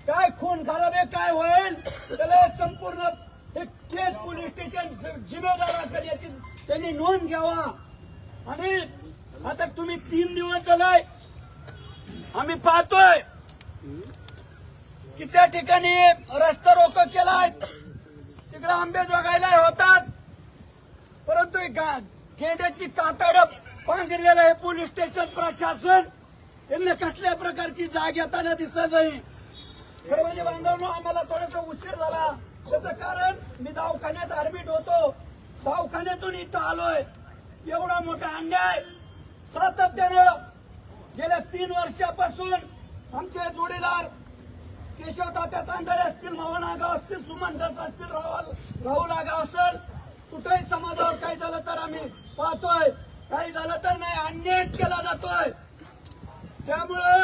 काय खून खराबे काय होईल त्याला संपूर्ण हे केज पोलीस स्टेशन जिम्मेदार असेल याची त्यांनी नोंद घ्यावा। आणि आता तुम्ही 3 दिवस झालाय आम्ही पाहतोय की त्या ठिकाणी रस्ता रोको केलाय, तिकडे आंबेजोगाईला होतात, परंतु गेंड्याची कातड पांघरलेलं आहे पोलीस स्टेशन प्रशासन। यांना कसल्या प्रकारची जाग येताना दिसत नाही। खरं म्हणजे बांधवांनो आम्हाला थोडासा उशीर झाला, त्याचं कारण मी दवाखान्यात ऍडमिट होतो, दवाखान्यातून इथं आलोय। एवढा मोठा अन्याय सातत्यानं गेल्या 3 वर्षापासून आमचे जोडीदार केशव तात्या तांदळे असतील, मोहन आगाव असतील, सुमन दास असतील, राहुल आगाव असेल, कुठेही समाजावर काही झालं तर आम्ही पाहतोय, काही झालं तर नाही, अन्यायच केला जातोय। त्यामुळं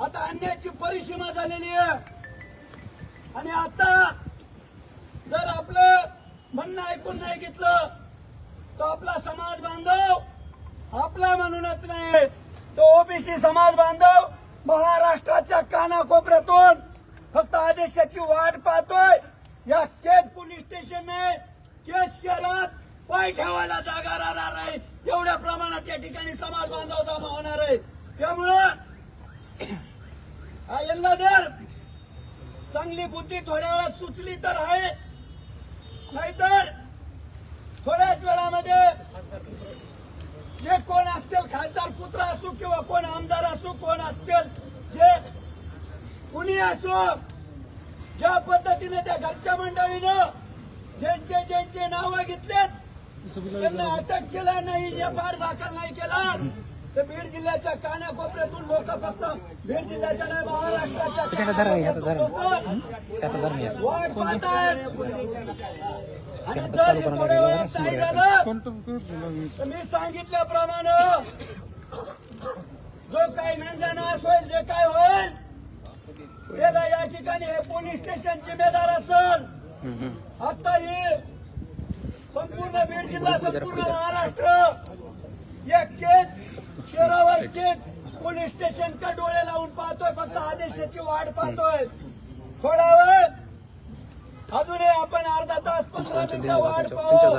आता अन्यायाची परिसीमा झालेली आहे। आणि आता जर आपलं म्हणणं ऐकून नाही घेतलं तर आपला समाज बांधव आपला म्हणूनच नाही, तो ओबीसी समाज बांधव महाराष्ट्राच्या कानाकोपऱ्यातून फक्त आदेशाची वाट पाहतोय। या केज पोलीस स्टेशनने केज शहरात पाय ठेवायला जागा राहणार आहे, एवढ्या प्रमाणात या ठिकाणी समाज बांधव जमा होणार आहे। त्यामुळं यांना जर चांगली बुद्धी थोड्या वेळात सुचली तर आहे, नाहीतर थोड्याच वेळामध्ये जे कोण असतील, खासदार पुत्र असो किंवा कोण आमदार असो, कोण असतील, जे कुणी असो, ज्या पद्धतीने त्या घरच्या मंडळीनं ज्यांचे नावं घेतलेत त्यांना अटक केला नाही, एफआयआर दाखल नाही केला, तर बीड जिल्ह्याच्या कानाकोपऱ्यातून लोक फक्त बीड जिल्ह्याच्या नाही महाराष्ट्राच्या वाट पाहत आहेत। आणि जर थोड्या वेळात नाही झालं तर मी सांगितल्याप्रमाणे जो काही नंदनास होईल, जे काय होईल त्याला या ठिकाणी हे पोलीस स्टेशन जिम्मेदार असेल। आता हे संपूर्ण बीड जिल्हा, संपूर्ण महाराष्ट्र एक केज शहरावर केज पोलीस स्टेशन का डोळे लावून पाहतोय, फक्त आदेशाची वाट पाहतोय। थोडा वेळ अजूनही आपण अर्धा तास 15 मिनिटं वाट पाहू।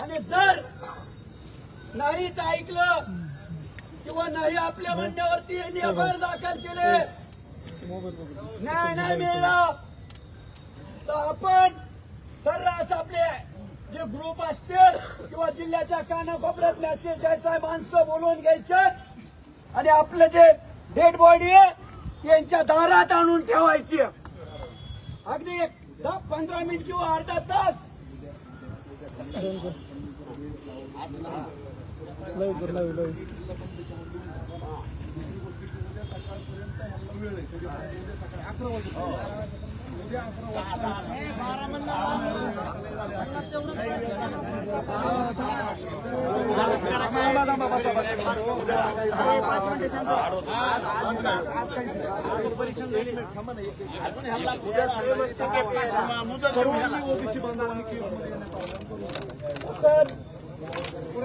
आणि जर नाहीच ऐकलं किंवा नाही आपल्या म्हणण्यावरती यांनी एफआयआर दाखल केले, न्याय नाही मिळाला, तर आपण सर्रास आपले जे ग्रुप असतील किंवा जिल्ह्याच्या कानाकोपऱ्यात मेसेज द्यायचा, माणसं बोलवून घ्यायचे आणि आपलं जे डेड बॉडी आहे यांच्या दारात आणून ठेवायची। अगदी 10-15 मिनिट किंवा अर्धा तास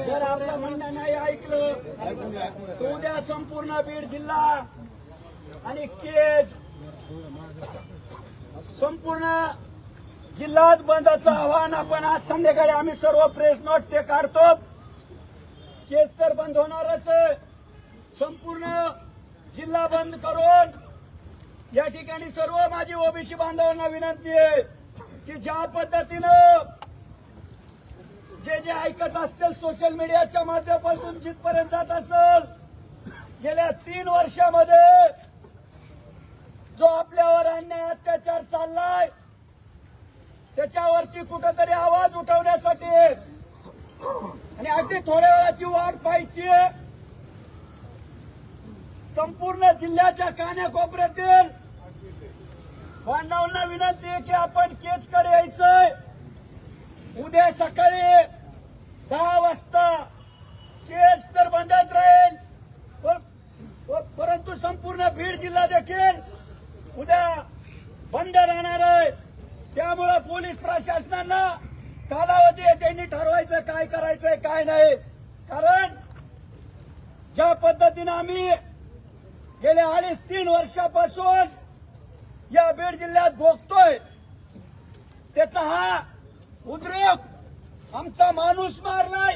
जर आपलं म्हणणं नाही ऐकलं तर उद्या संपूर्ण बीड जिल्हा आणि केज संपूर्ण जिल्ह्यात बंदचं आव्हान आपण आज संध्याकाळी आम्ही सर्व प्रेस नोट ते काढतो। केस तर बंद होणारच, संपूर्ण जिल्हा बंद करून या ठिकाणी सर्व माझी ओबीसी बांधवांना विनंती आहे की ज्या पद्धतीनं जे ऐकत असतील सोशल मीडियाच्या माध्यमातून जिथपर्यंत जात असेल, गेल्या 3 वर्षामध्ये जो आपल्यावर अन्याय अत्याचार चाललाय त्याच्यावरती कुठेतरी आवाज उठवण्यासाठी आणि अगदी थोड्या वेळाची वाट पाहायची, संपूर्ण जिल्ह्याच्या कानाकोपऱ्यातील बांधवांना विनंती आहे की आपण केजकडे यायचंय। उद्या सकाळी 10 वाजता केज तर बंदच राहील, परंतु संपूर्ण बीड जिल्हा देखील उद्या बंद राहणार आहे। त्यामुळे पोलीस प्रशासनानं कालावधी त्यांनी ठरवायचं काय करायचंय काय नाही, कारण ज्या पद्धतीनं आम्ही गेल्या 2.5-3 वर्षापासून या बीड जिल्ह्यात भोगतोय त्याचा हा उद्रेक आमचा माणूस मारलाय।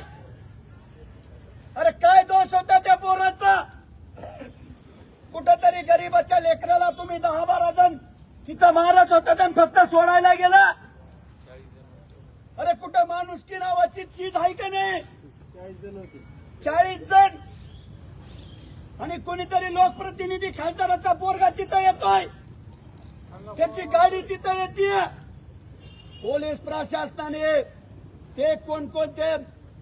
अरे काय दोष होता त्या पोराचा? कुठंतरी गरीबाच्या लेकराला तुम्ही 10-12 जण तिथं मारत होता आणि फक्त सोडायला गेला। अरे कुठं माणुसकी नावाची चीज आहे का नाही? 40 जण आणि कोणीतरी लोकप्रतिनिधी खासदाराचा पोरगा तिथं येतोय, त्याची गाडी तिथं येते। पोलीस प्रशासनाने ते कोणकोणते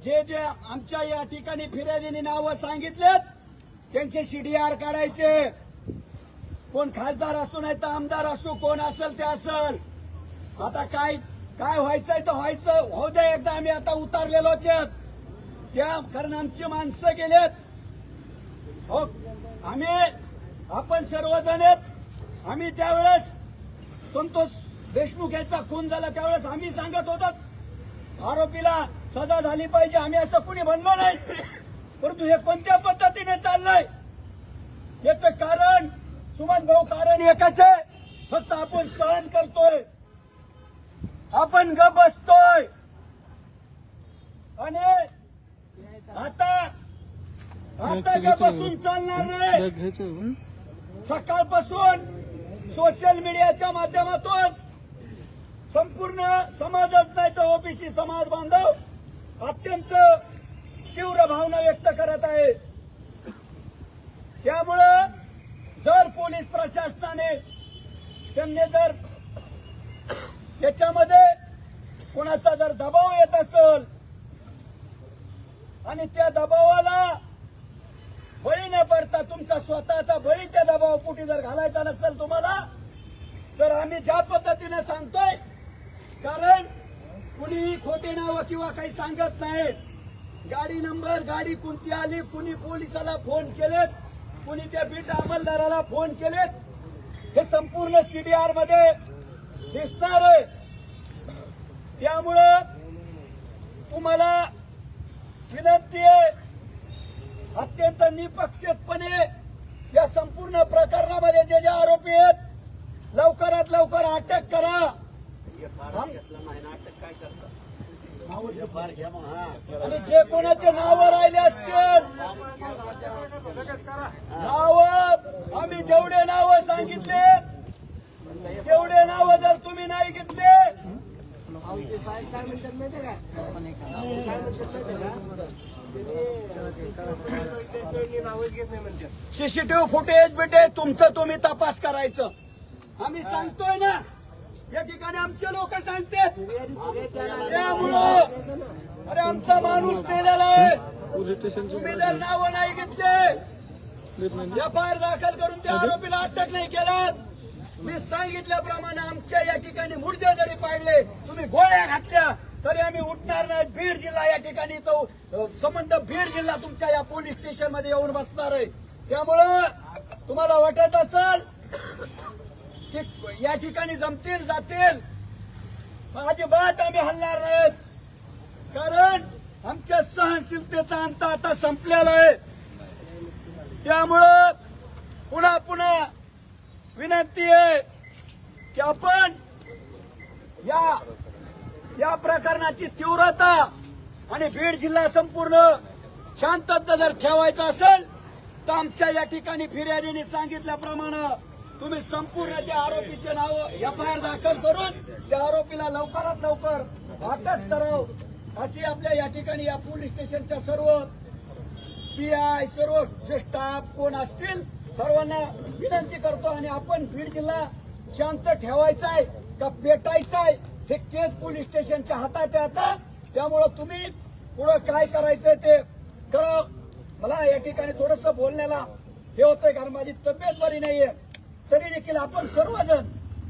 जे आमच्या या ठिकाणी फिर्यादीने नावं सांगितलेत त्यांचे CDR काढायचे। कोण खासदार असो नाही तर आमदार असो, कोण असेल ते असेल। आता काय व्हायचंय तर व्हायचं, होऊ दे एकदा। आम्ही आता उतारलेलोच आहेत त्या, कारण आमची माणसं गेलेत। हो आपण सर्वजण आहेत। आम्ही त्यावेळेस संतोष देशमुख याचा खून झाला त्यावेळेस आम्ही सांगत होतो आरोपीला सजा झाली पाहिजे, आम्ही असं कुणी म्हणलो नाही। परंतु हे कोणत्या पद्धतीने चाललंय याचं कारण सुमन भाऊ कारण एकच आहे, फक्त आपण सहन करतोय, आपण गप बसतोय। आणि आता गप बसून चालणार नाही। सकाळपासून सोशल मीडियाच्या माध्यमातून संपूर्ण समाजच नाही तर ओबीसी समाज बांधव अत्यंत तीव्र भावना व्यक्त करत आहे। त्यामुळं जर पोलीस प्रशासनाने त्यांनी जर याच्यामध्ये कोणाचा जर दबाव येत असेल आणि त्या दबावाला बळी न पडता तुमचा स्वतःचा बळी त्या दबावापोटी जर घालायचा नसेल तुम्हाला, तर आम्ही ज्या पद्धतीने सांगतोय, कारण कुणीही खोटे नावं किंवा काही सांगत नाही। गाडी नंबर, गाडी कोणती आली, कुणी पोलिसाला फोन केलेत, कुणी त्या बीट अंमलदाराला फोन केलेत, हे संपूर्ण CDR मध्ये दिसणार आहे। त्यामुळं तुम्हाला विनंती आहे, अत्यंत निपक्षपातपणे या संपूर्ण प्रकरणामध्ये जे आरोपी आहेत लवकरात लवकर अटक करा। आणि जे कोणाचे नाव राहिले असतील, नाव आम्ही जेवढे नाव सांगितले तेवढे नाव जर तुम्ही नाही घेतले, CCTV फुटेज बिटे तुमचं तुम्ही तपास करायचं। आम्ही सांगतोय ना, या ठिकाणी आमचे लोक सांगतात। त्यामुळं अरे आमचा माणूस मेलेला आहे, तुम्ही जर नावं नाही घेतले, FIR दाखल करून त्या आरोपीला अटक नाही केलं, मी सांगितल्याप्रमाणे आमच्या या ठिकाणी मुर्जे जरी पाडले, तुम्ही गोळ्या घातल्या तरी आम्ही उठणार नाही। बीड जिल्हा या ठिकाणी तो संबंध बीड जिल्हा तुमच्या या पोलीस स्टेशन मध्ये येऊन बसणार आहे। त्यामुळं तुम्हाला वाटत असेल की या ठिकाणी जमतील जातील, अजिबात आम्ही हलणार नाहीत, कारण आमच्या सहनशीलतेचा अंत आता संपलेला आहे। त्यामुळं पुन्हा विनंती आहे की आपण या प्रकरणाची तीव्रता आणि बीड जिल्हा संपूर्ण शांतता जर ठेवायचा असेल तर आमच्या या ठिकाणी फिर्यादीने सांगितल्याप्रमाणे तुम्ही संपूर्ण त्या आरोपीचे नाव FIR दाखल करून त्या आरोपीला लवकरात लवकर अटक करावं अशी आपल्या या ठिकाणी या पोलीस स्टेशनच्या सर्व PI सर्व जे स्टाफ कोण असतील सर्वांना विनंती करतो। आणि आपण बीड जिल्हा शांत ठेवायचा आहे का पेटायचा आहे हे केज पोलीस स्टेशनच्या हातात आहे आता। त्यामुळं तुम्ही पुढे काय करायचंय ते करा। मला या ठिकाणी थोडस बोलण्याला हे होतंय कारण माझी तब्येत बरी नाहीये, तरी देखील आपण सर्वजण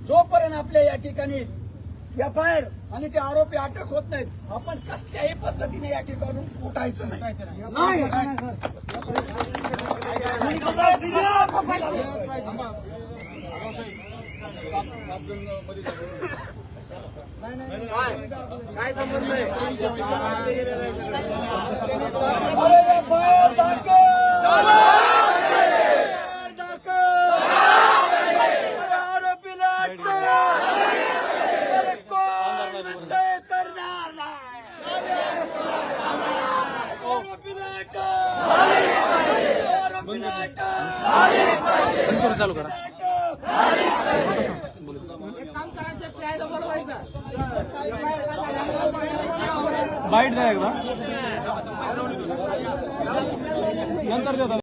जोपर्यंत आपल्या या ठिकाणी FIR आणि ते आरोपी अटक होत नाहीत, आपण कसल्याही पद्धतीने या ठिकाणून उठायचं नाही। काय संबंध आहे? अरे FIR दाखल चालू करा. बाईट द्या एकदा नंतर देतो.